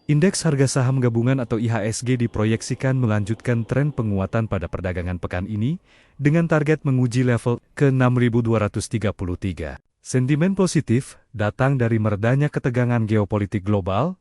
Indeks harga saham gabungan atau IHSG diproyeksikan melanjutkan tren penguatan pada perdagangan pekan ini, dengan target menguji level ke-6.233. Sentimen positif datang dari meredanya ketegangan geopolitik global,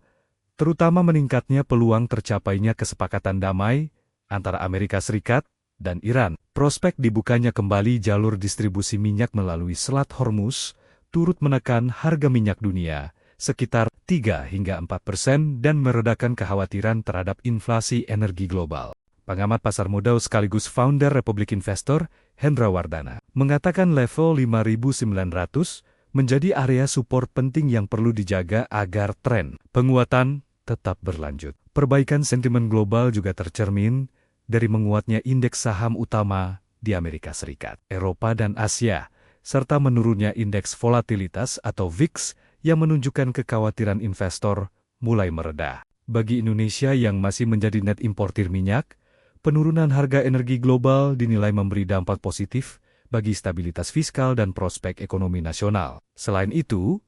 terutama meningkatnya peluang tercapainya kesepakatan damai antara Amerika Serikat dan Iran. Prospek dibukanya kembali jalur distribusi minyak melalui Selat Hormuz, turut menekan harga minyak dunia sekitar 3-4% dan meredakan kekhawatiran terhadap inflasi energi global. Pengamat pasar modal sekaligus founder Republik Investor, Hendra Wardana, mengatakan level 5.900 menjadi area support penting yang perlu dijaga agar tren penguatan tetap berlanjut. Perbaikan sentimen global juga tercermin dari menguatnya indeks saham utama di Amerika Serikat, Eropa dan Asia, serta menurunnya indeks volatilitas atau VIX yang menunjukkan kekhawatiran investor mulai mereda. Bagi Indonesia yang masih menjadi net importir minyak, penurunan harga energi global dinilai memberi dampak positif bagi stabilitas fiskal dan prospek ekonomi nasional. Selain itu,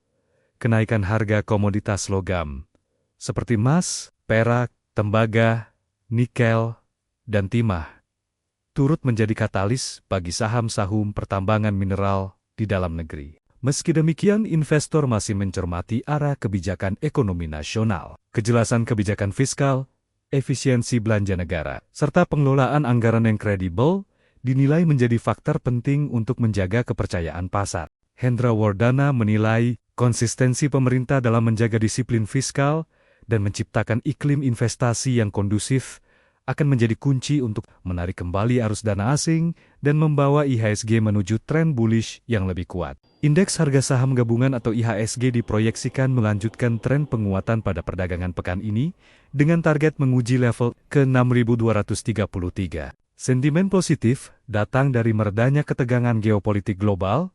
kenaikan harga komoditas logam seperti emas, perak, tembaga, nikel, dan timah turut menjadi katalis bagi saham-saham pertambangan mineral di dalam negeri. Meski demikian, investor masih mencermati arah kebijakan ekonomi nasional, kejelasan kebijakan fiskal, efisiensi belanja negara, serta pengelolaan anggaran yang kredibel dinilai menjadi faktor penting untuk menjaga kepercayaan pasar. Hendra Wardana menilai konsistensi pemerintah dalam menjaga disiplin fiskal dan menciptakan iklim investasi yang kondusif akan menjadi kunci untuk menarik kembali arus dana asing dan membawa IHSG menuju tren bullish yang lebih kuat. Indeks harga saham gabungan atau IHSG diproyeksikan melanjutkan tren penguatan pada perdagangan pekan ini dengan target menguji level ke-6.233. Sentimen positif datang dari meredanya ketegangan geopolitik global,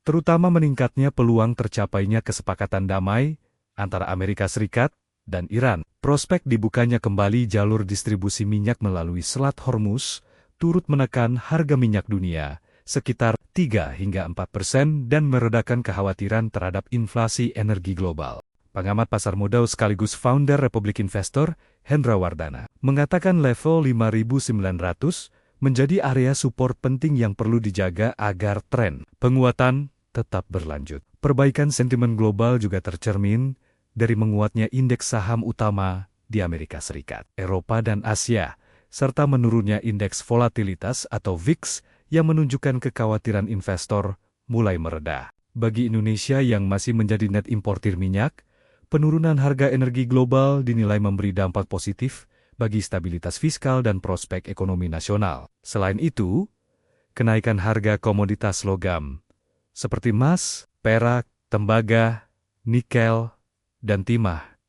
terutama meningkatnya peluang tercapainya kesepakatan damai antara Amerika Serikat dan Iran. Prospek dibukanya kembali jalur distribusi minyak melalui Selat Hormuz turut menekan harga minyak dunia sekitar 3-4% dan meredakan kekhawatiran terhadap inflasi energi global. Pengamat pasar modal sekaligus founder Republik Investor, Hendra Wardana, mengatakan level 5.900 menjadi area support penting yang perlu dijaga agar tren penguatan tetap berlanjut. Perbaikan sentimen global juga tercermin dari menguatnya indeks saham utama di Amerika Serikat, Eropa dan Asia, serta menurunnya indeks volatilitas atau VIX yang menunjukkan kekhawatiran investor mulai mereda. Bagi Indonesia yang masih menjadi net importir minyak, penurunan harga energi global dinilai memberi dampak positif bagi stabilitas fiskal dan prospek ekonomi nasional. Selain itu, kenaikan harga komoditas logam seperti emas, perak, tembaga, nikel, dan timah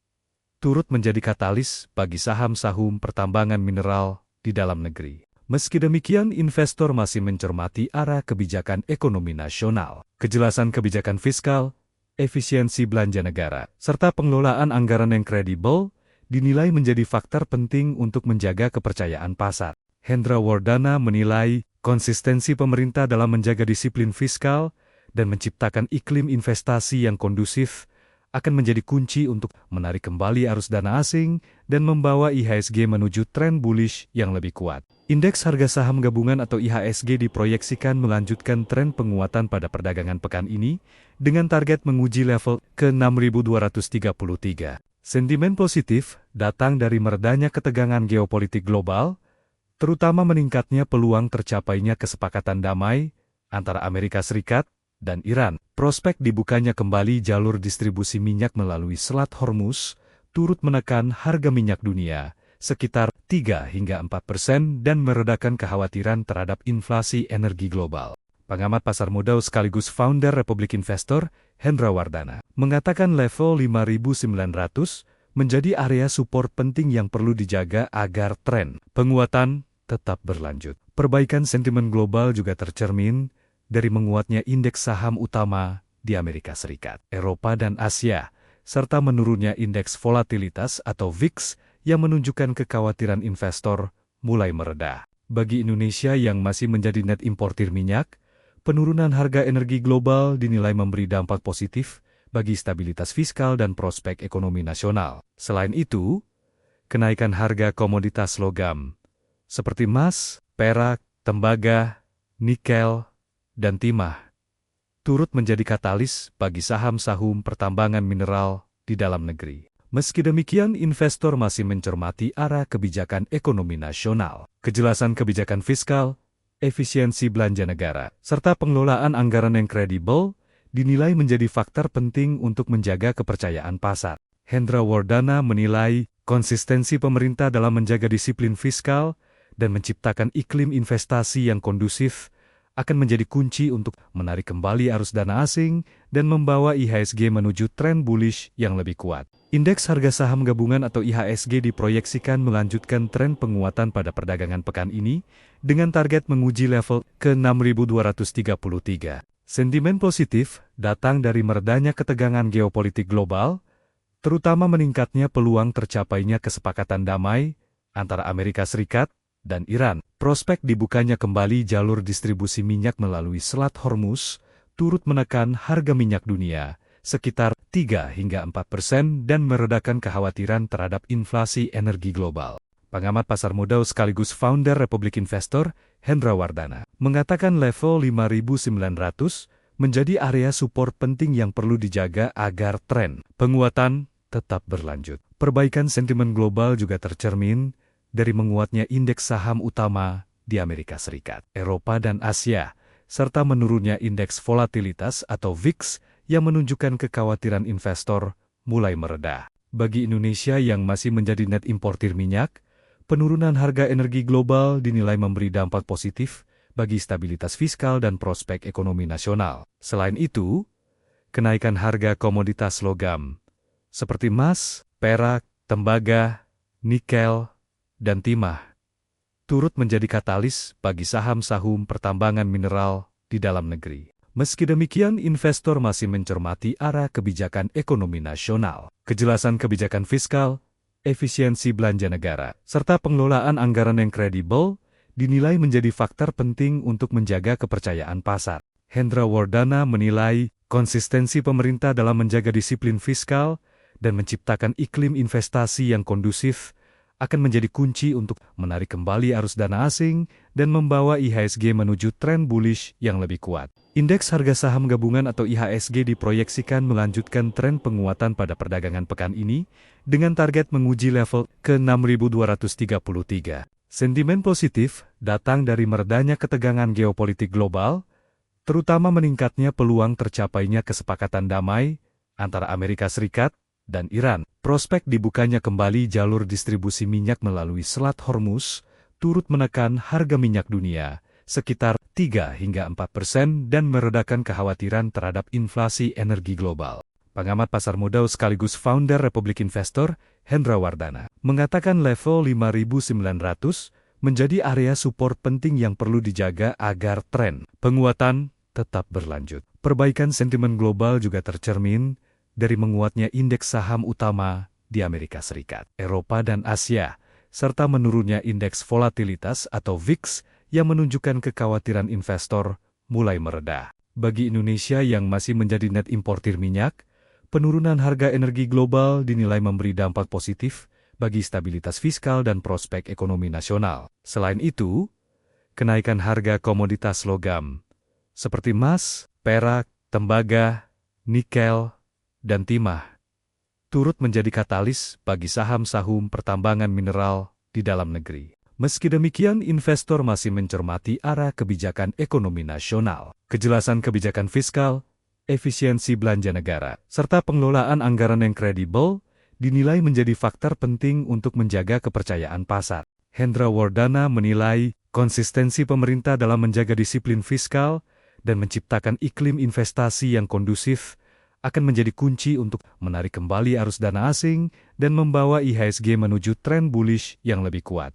turut menjadi katalis bagi saham-saham pertambangan mineral di dalam negeri. Meski demikian, investor masih mencermati arah kebijakan ekonomi nasional, kejelasan kebijakan fiskal, efisiensi belanja negara, serta pengelolaan anggaran yang kredibel dinilai menjadi faktor penting untuk menjaga kepercayaan pasar. Hendra Wardana menilai konsistensi pemerintah dalam menjaga disiplin fiskal dan menciptakan iklim investasi yang kondusif akan menjadi kunci untuk menarik kembali arus dana asing dan membawa IHSG menuju tren bullish yang lebih kuat. Indeks harga saham gabungan atau IHSG diproyeksikan melanjutkan tren penguatan pada perdagangan pekan ini dengan target menguji level ke-6.233. Sentimen positif datang dari meredanya ketegangan geopolitik global, terutama meningkatnya peluang tercapainya kesepakatan damai antara Amerika Serikat dan Iran. Prospek dibukanya kembali jalur distribusi minyak melalui Selat Hormuz turut menekan harga minyak dunia sekitar 3-4% dan meredakan kekhawatiran terhadap inflasi energi global. Pengamat pasar modal sekaligus founder Republik Investor, Hendra Wardana, mengatakan level 5.900 menjadi area support penting yang perlu dijaga agar tren penguatan tetap berlanjut. Perbaikan sentimen global juga tercermin dari menguatnya indeks saham utama di Amerika Serikat, Eropa dan Asia, serta menurunnya indeks volatilitas atau VIX yang menunjukkan kekhawatiran investor mulai mereda. Bagi Indonesia yang masih menjadi net importir minyak, penurunan harga energi global dinilai memberi dampak positif bagi stabilitas fiskal dan prospek ekonomi nasional. Selain itu, kenaikan harga komoditas logam seperti emas, perak, tembaga, nikel, dan timah turut menjadi katalis bagi saham-saham pertambangan mineral di dalam negeri. Meski demikian, investor masih mencermati arah kebijakan ekonomi nasional, kejelasan kebijakan fiskal, efisiensi belanja negara, serta pengelolaan anggaran yang kredibel dinilai menjadi faktor penting untuk menjaga kepercayaan pasar. Hendra Wardana menilai konsistensi pemerintah dalam menjaga disiplin fiskal dan menciptakan iklim investasi yang kondusif akan menjadi kunci untuk menarik kembali arus dana asing dan membawa IHSG menuju tren bullish yang lebih kuat. Indeks harga saham gabungan atau IHSG diproyeksikan melanjutkan tren penguatan pada perdagangan pekan ini dengan target menguji level ke 6.233. Sentimen positif datang dari meredanya ketegangan geopolitik global, terutama meningkatnya peluang tercapainya kesepakatan damai antara Amerika Serikat dan Iran. Prospek dibukanya kembali jalur distribusi minyak melalui Selat Hormuz turut menekan harga minyak dunia sekitar 3-4% dan meredakan kekhawatiran terhadap inflasi energi global. Pengamat pasar modal sekaligus founder Republik Investor, Hendra Wardana, mengatakan level 5.900 menjadi area support penting yang perlu dijaga agar tren penguatan tetap berlanjut. Perbaikan sentimen global juga tercermin dari menguatnya indeks saham utama di Amerika Serikat, Eropa dan Asia, serta menurunnya indeks volatilitas atau VIX yang menunjukkan kekhawatiran investor mulai mereda. Bagi Indonesia yang masih menjadi net importir minyak, penurunan harga energi global dinilai memberi dampak positif bagi stabilitas fiskal dan prospek ekonomi nasional. Selain itu, kenaikan harga komoditas logam seperti emas, perak, tembaga, nikel, dan timah turut menjadi katalis bagi saham-saham pertambangan mineral di dalam negeri. Meski demikian, investor masih mencermati arah kebijakan ekonomi nasional, kejelasan kebijakan fiskal, efisiensi belanja negara, serta pengelolaan anggaran yang kredibel dinilai menjadi faktor penting untuk menjaga kepercayaan pasar. Hendra Wardana menilai konsistensi pemerintah dalam menjaga disiplin fiskal dan menciptakan iklim investasi yang kondusif akan menjadi kunci untuk menarik kembali arus dana asing dan membawa IHSG menuju tren bullish yang lebih kuat. Indeks harga saham gabungan atau IHSG diproyeksikan melanjutkan tren penguatan pada perdagangan pekan ini dengan target menguji level ke 6.233. Sentimen positif datang dari meredanya ketegangan geopolitik global, terutama meningkatnya peluang tercapainya kesepakatan damai antara Amerika Serikat dan Iran. Prospek dibukanya kembali jalur distribusi minyak melalui Selat Hormuz turut menekan harga minyak dunia sekitar 3-4% dan meredakan kekhawatiran terhadap inflasi energi global. Pengamat pasar modal sekaligus founder Republik Investor, Hendra Wardana, mengatakan level 5.900 menjadi area support penting yang perlu dijaga agar tren penguatan tetap berlanjut. Perbaikan sentimen global juga tercermin dari menguatnya indeks saham utama di Amerika Serikat, Eropa dan Asia, serta menurunnya indeks volatilitas atau VIX yang menunjukkan kekhawatiran investor mulai mereda. Bagi Indonesia yang masih menjadi net importir minyak, penurunan harga energi global dinilai memberi dampak positif bagi stabilitas fiskal dan prospek ekonomi nasional. Selain itu, kenaikan harga komoditas logam seperti emas, perak, tembaga, nikel, dan timah turut menjadi katalis bagi saham-saham pertambangan mineral di dalam negeri. Meski demikian, investor masih mencermati arah kebijakan ekonomi nasional, kejelasan kebijakan fiskal, efisiensi belanja negara, serta pengelolaan anggaran yang kredibel dinilai menjadi faktor penting untuk menjaga kepercayaan pasar. Hendra Wardana menilai konsistensi pemerintah dalam menjaga disiplin fiskal dan menciptakan iklim investasi yang kondusif akan menjadi kunci untuk menarik kembali arus dana asing dan membawa IHSG menuju tren bullish yang lebih kuat.